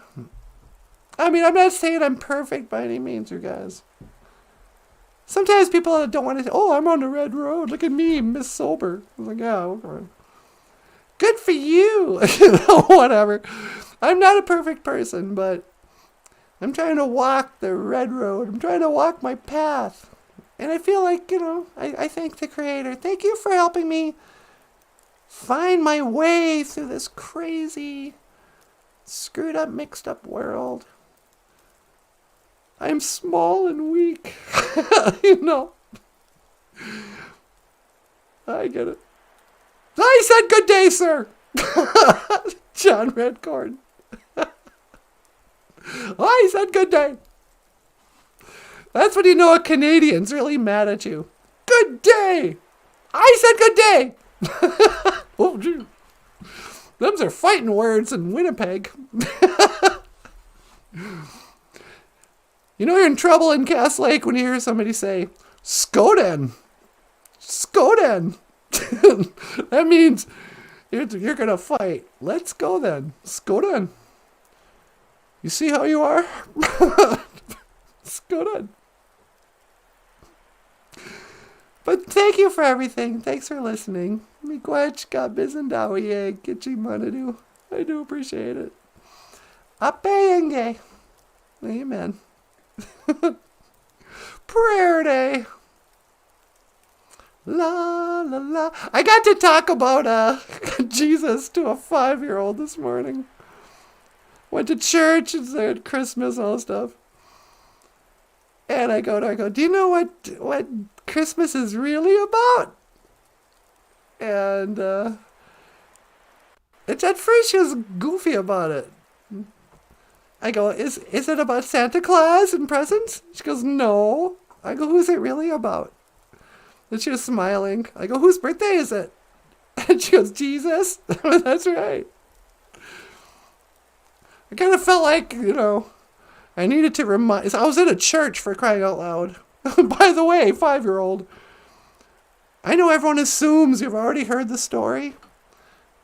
I mean, I'm not saying I'm perfect by any means, you guys. Sometimes people don't want to say, oh, I'm on the red road. Look at me, Miss Sober. I was like, yeah, okay. Good for you. Whatever. I'm not a perfect person, but I'm trying to walk the red road. I'm trying to walk my path. And I feel like, I thank the Creator. Thank you for helping me find my way through this crazy, screwed up, mixed up world. I'm small and weak. I get it. I said good day, sir. John Redcorn. I said good day. That's when you know a Canadian's really mad at you. Good day. I said good day. Oh, gee. Them's are fighting words in Winnipeg. You're in trouble in Cass Lake when you hear somebody say, Skoden. Skoden. That means you're going to fight. Let's go then. Skoden. You see how you are? Skoden. But thank you for everything. Thanks for listening. Miigwech bizendawiye gichi manadu. I do appreciate it. Apeyenge. Amen. Prayer day. La la la. I got to talk about Jesus to a 5-year-old this morning. Went to church and said Christmas and all stuff. And I go, do you know what Christmas is really about? And at first she was goofy about it. I go, is it about Santa Claus and presents? She goes, no. I go, who's it really about? And she was smiling. I go, whose birthday is it? And she goes, Jesus. That's right. I kind of felt like, I needed to remind. I was in a church, for crying out loud. By the way, 5-year-old. I know everyone assumes you've already heard the story.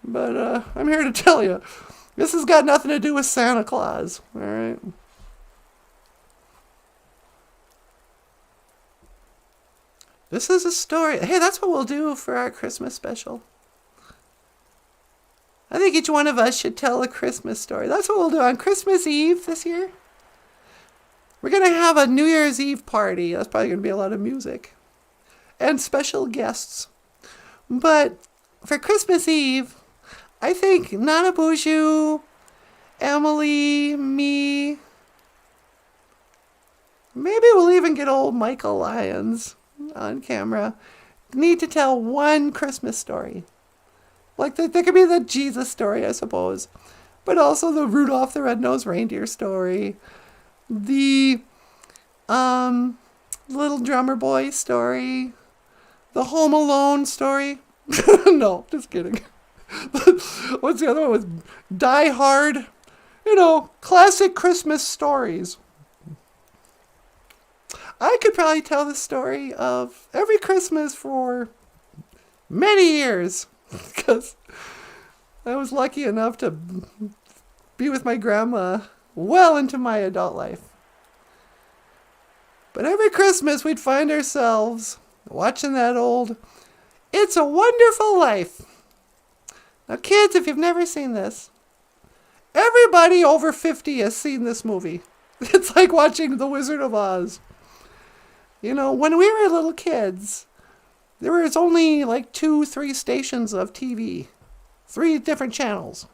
But I'm here to tell you. This has got nothing to do with Santa Claus. All right. This is a story. Hey, that's what we'll do for our Christmas special. I think each one of us should tell a Christmas story. That's what we'll do on Christmas Eve this year. We're going to have a New Year's Eve party. That's probably going to be a lot of music. And special guests. But for Christmas Eve, I think NanaBOOZHOO, Emily, me, maybe we'll even get old Michael Lyons on camera, need to tell one Christmas story. Like, there could be the Jesus story, I suppose, but also the Rudolph the Red-Nosed Reindeer story, the Little Drummer Boy story, the Home Alone story. No, just kidding. What's the other one? Was Die Hard. Classic Christmas stories. I could probably tell the story of every Christmas for many years. Because I was lucky enough to be with my grandma well into my adult life. But every Christmas we'd find ourselves watching that old It's a Wonderful Life. Now kids, if you've never seen this, everybody over 50 has seen this movie. It's like watching The Wizard of Oz. When we were little kids, there was only like 2-3 stations of TV. 3 different channels.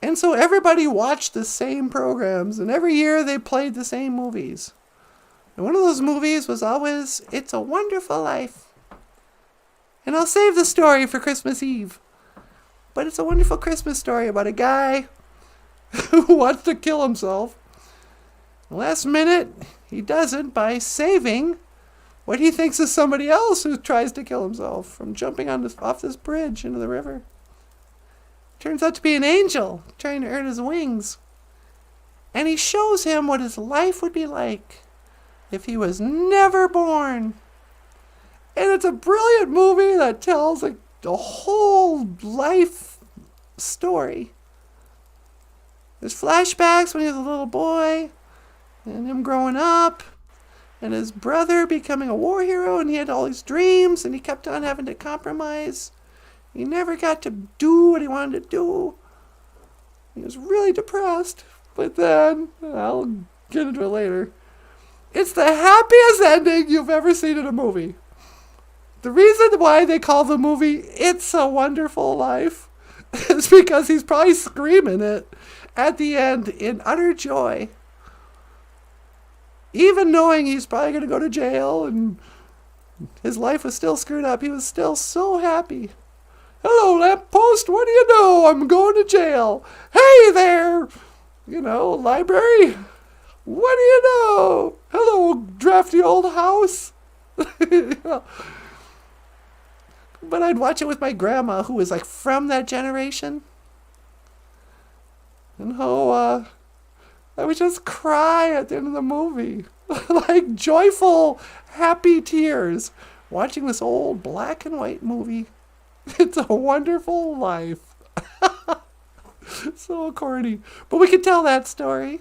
And so everybody watched the same programs, and every year they played the same movies. And one of those movies was always It's a Wonderful Life. And I'll save the story for Christmas Eve. But it's a wonderful Christmas story about a guy who wants to kill himself. Last minute, he doesn't by saving what he thinks is somebody else who tries to kill himself from jumping off this bridge into the river. Turns out to be an angel trying to earn his wings. And he shows him what his life would be like if he was never born. And it's a brilliant movie that tells a whole life story There's flashbacks when he was a little boy, and him growing up, and his brother becoming a war hero, and he had all these dreams, and he kept on having to compromise. He never got to do what he wanted to do. He was really depressed. But then, I'll get into it later, it's the happiest ending you've ever seen in a movie. The reason why they call the movie It's a Wonderful Life is because he's probably screaming it at the end in utter joy. Even knowing he's probably going to go to jail and his life was still screwed up, he was still so happy. Hello, lamppost, what do you know? I'm going to jail. Hey there, library. What do you know? Hello, drafty old house. But I'd watch it with my grandma, who was like from that generation. And I would just cry at the end of the movie. Like joyful, happy tears. Watching this old black and white movie. It's a Wonderful Life. So corny. But we could tell that story.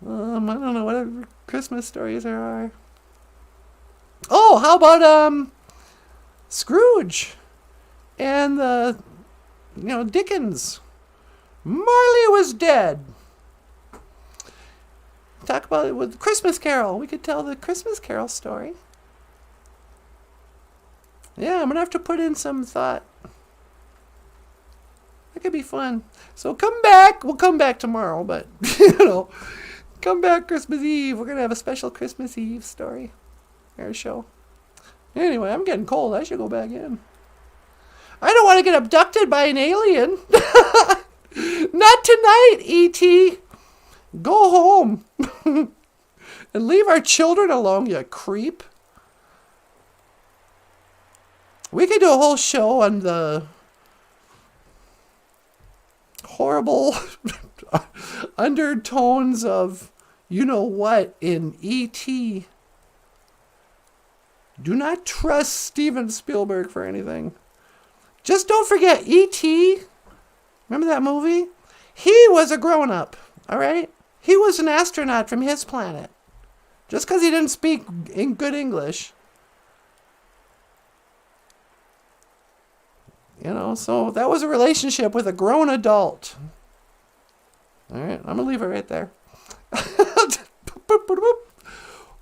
I don't know, whatever Christmas stories there are. Oh, how about Scrooge and Dickens. Marley was dead. Talk about it with Christmas Carol. We could tell the Christmas Carol story. Yeah, I'm going to have to put in some thought. That could be fun. So come back. We'll come back tomorrow, but, come back Christmas Eve. We're going to have a special Christmas Eve story. Our show. Anyway, I'm getting cold. I should go back in. I don't want to get abducted by an alien. Not tonight, E.T. Go home. And leave our children alone, you creep. We could do a whole show on the horrible undertones of what in E.T. Do not trust Steven Spielberg for anything. Just don't forget E.T. Remember that movie? He was a grown-up, all right? He was an astronaut from his planet. Just because he didn't speak in good English. So that was a relationship with a grown adult. All right, I'm going to leave it right there.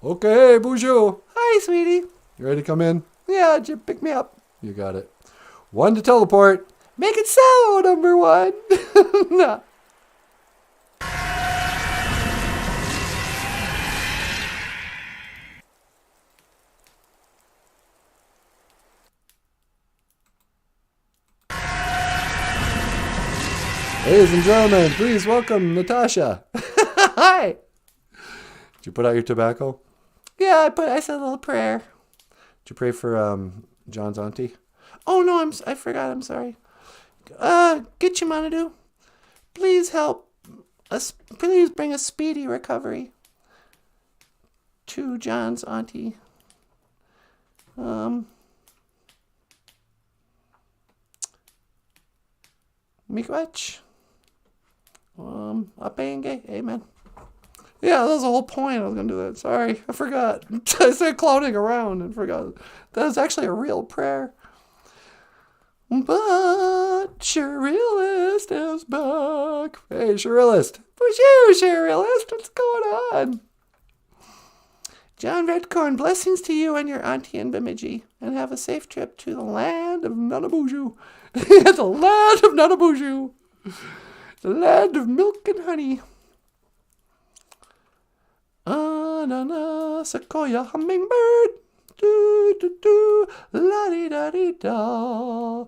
Okay, BOOZHOO. Hi, sweetie. You ready to come in? Yeah, Jim, pick me up. You got it. 1 to teleport. Make it so, number 1. No. Ladies and gentlemen, please welcome Natasha. Hi. Did you put out your tobacco? Yeah, I said a little prayer. Did you pray for John's auntie? Oh no, I forgot. I'm sorry. Get you, Manadu. Please help us. Please bring a speedy recovery to John's auntie. Miigwech. Apenge. Amen. Yeah, that was the whole point. I was going to do that. Sorry, I forgot. I started clowning around and forgot. That was actually a real prayer. But Surrealist is back. Hey, Surrealist. BOOZHOO, Surrealist. What's going on? John Redcorn, blessings to you and your auntie in Bemidji. And have a safe trip to the land of NANABOOZHOO. The land of NANABOOZHOO. The land of milk and honey. Sequoia hummingbird. Do do do. La di da di da.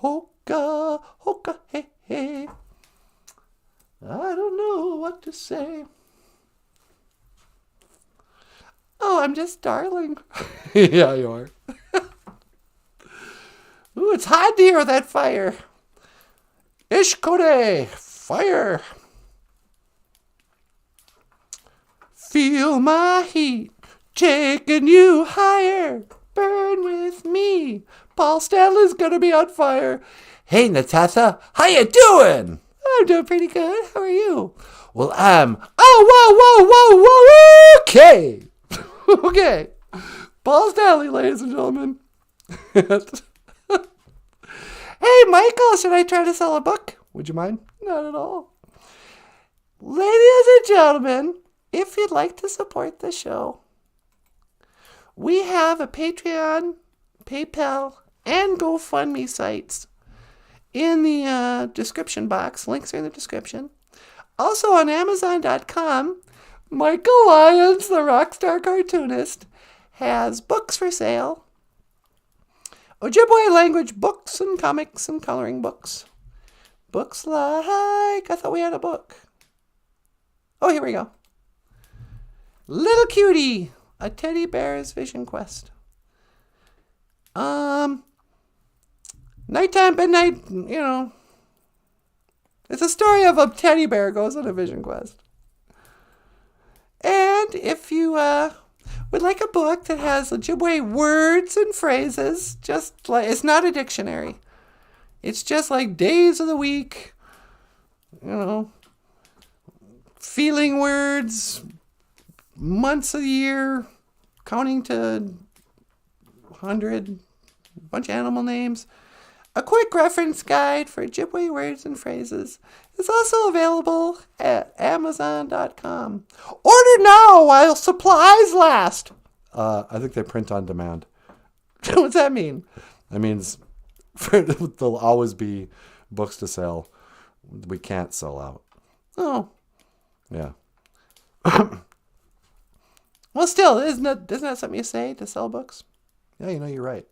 Hoka hoka hey hey. I don't know what to say. Oh, I'm just darling. Yeah, you are. Ooh, it's hot here with that fire. Ishkode, fire. Feel my heat, taking you higher. Burn with me. Paul Stanley's gonna be on fire. Hey, Natasha, how you doing? I'm doing pretty good. How are you? Well, I'm... Oh, whoa. Okay. Okay. Paul Stanley, ladies and gentlemen. Hey, Michael, should I try to sell a book? Would you mind? Not at all. Ladies and gentlemen, if you'd like to support the show, we have a Patreon, PayPal, and GoFundMe sites in the description box. Links are in the description. Also on Amazon.com, Michael Lyons, the rockstar cartoonist, has books for sale. Ojibwe language books and comics and coloring books. Books like... I thought we had a book. Oh, here we go. Little Cutie, a teddy bear's vision quest. Nighttime, midnight, it's a story of a teddy bear goes on a vision quest. And if you would like a book that has Ojibwe words and phrases, just like, it's not a dictionary. It's just like days of the week, feeling words, months of the year, counting to 100, a bunch of animal names. A quick reference guide for Ojibwe words and phrases is also available at Amazon.com. Order now while supplies last. I think they print on demand. What's that mean? That means there'll always be books to sell. We can't sell out. Oh. Yeah. Well, still, isn't that something you say, to sell books? Yeah, you're right.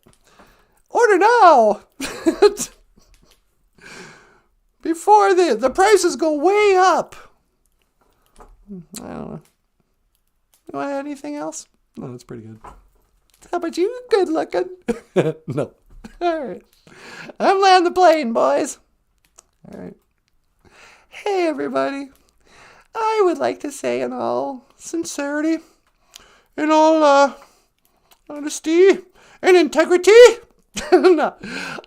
Order now! Before the prices go way up. I don't know. You want anything else? No, that's pretty good. How about you? Good looking. No. All right. I'm landing the plane, boys. All right. Hey, everybody. I would like to say in all sincerity, in all honesty and integrity, no.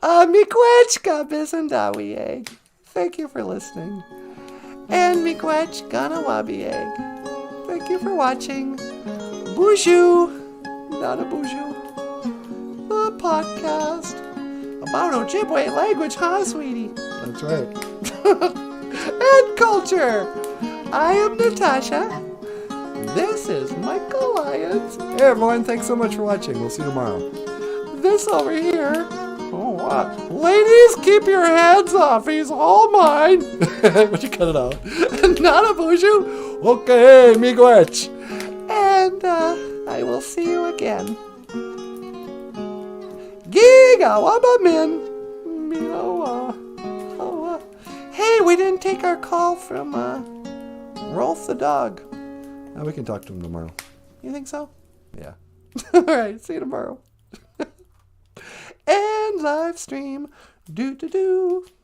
Miigwech bisandawieg. Thank you for listening. And miigwech ganawabieg. Thank you for watching BOOZHOO NANABOOZHOO, the podcast about Ojibwe language, huh, sweetie? That's right. And culture. I am Natasha. This is Michael Lyons. Hey everyone, thanks so much for watching. We'll see you tomorrow. This over here. Oh, what? Ladies, keep your hands off. He's all mine. Would you cut it out? NANABOOZHOO. Okay, miigwech. And I will see you again. Gigawabamin. Hey, we didn't take our call from Rolf the dog. We can talk to him tomorrow. You think so? Yeah. All right, see you tomorrow. And live stream. Do.